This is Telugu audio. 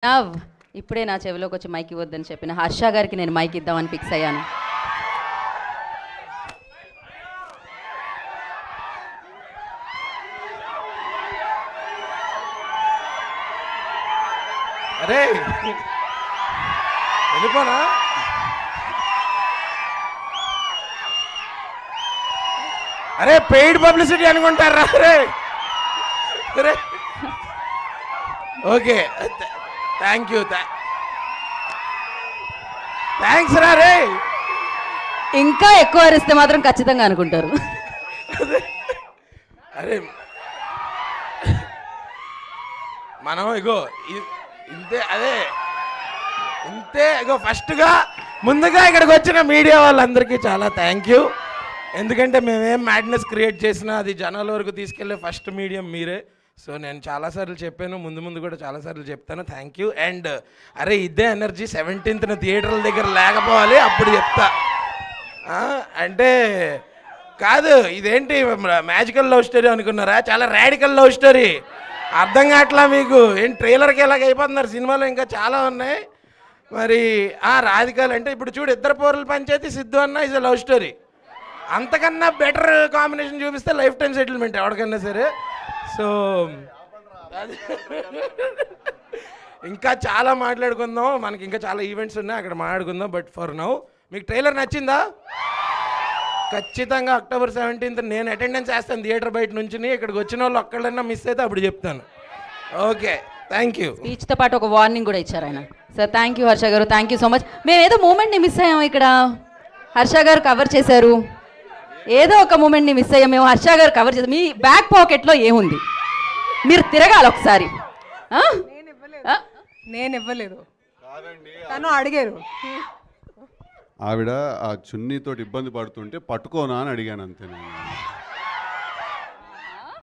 నవ్ ఇప్పుడే నా చెవిలోకి వచ్చి మైక్ ఇవ్వద్దని చెప్పిన హర్ష గారికి నేను మైక్ ఇద్దామని ఫిక్స్ అయ్యాను. అరే వెళ్ళిపోనా? అరే పెయిడ్ పబ్లిసిటీ అనుకుంటారా? అరే అరే ఓకే థ్యాంక్ యూ థ్యాంక్స్ రా. రే ఇంకా ఎక్కువ అరిస్తే మాత్రం ఖచ్చితంగా అనుకుంటారు. అరే మనం ఇగో ఇంతే అదే ఇంతే ఇగో ఫస్ట్గా ముందుగా ఇక్కడికి వచ్చిన మీడియా వాళ్ళందరికీ చాలా థ్యాంక్ యూ. ఎందుకంటే మేమేం మ్యాడ్నెస్ క్రియేట్ చేసినా అది జనాల వరకు తీసుకెళ్లే ఫస్ట్ మీడియం మీరే. సో నేను చాలాసార్లు చెప్పాను, ముందు ముందు కూడా చాలాసార్లు చెప్తాను. Thank you. అండ్ అరే ఇదే ఎనర్జీ 17th థియేటర్ల దగ్గర లేకపోవాలి, అప్పుడు చెప్తా. అంటే కాదు ఇదేంటి మ్యాజికల్ లవ్ స్టోరీ అనుకున్నారా? చాలా రాడికల్ లవ్ స్టోరీ. అర్థం కావట్లా మీకు? ఏం ట్రైలర్కి ఎలాగ అయిపోతున్నారు, సినిమాలో ఇంకా చాలా ఉన్నాయి. మరి రాధికల్ అంటే ఇప్పుడు చూడు, ఇద్దరు పోర్ల పంచాయతీ సిద్ధు అన్న ఇస్ ఎ లవ్ స్టోరీ. అంతకన్నా బెటర్ కాంబినేషన్ చూపిస్తే లైఫ్ టైం సెటిల్మెంట్ ఎవరికన్నా సరే. సో ఇంకా చాలా మాట్లాడుకుందాం, మనకి ఇంకా చాలా ఈవెంట్స్ ఉన్నాయి, అక్కడ మాట్లాడుకుందాం. బట్ ఫర్ నౌ మీకు ట్రైలర్ నచ్చిందా? ఖచ్చితంగా October 17th నేను అటెండెన్స్ వేస్తాను థియేటర్ బయట నుంచి. ఇక్కడికి వచ్చిన వాళ్ళు ఒక్కళ్ళన్నా మిస్ అయితే అప్పుడు చెప్తాను. Okay thank you. స్పీచ్తో పాటు ఒక వార్నింగ్ కూడా ఇచ్చారు ఆయన. సార్ థ్యాంక్ యూ హర్ష గారు, థ్యాంక్ యూ సో మచ్. మేము ఏదో మూమెంట్ని మిస్ అయ్యాము, ఇక్కడ హర్ష గారు కవర్ చేశారు. ఏదో ఒక మూమెంట్ని మిస్ అయ్యాం మేము, హర్ష గారు కవర్ చేశారు. మీ బ్యాక్ పాకెట్లో ఏముంది మీరు తిరగాలి ఒకసారి. నేను ఇవ్వలేదు, తను అడిగారు. ఆవిడ ఆ చున్నీతో ఇబ్బంది పడుతుంటే పట్టుకోనా అని అడిగాను అంతే నేను.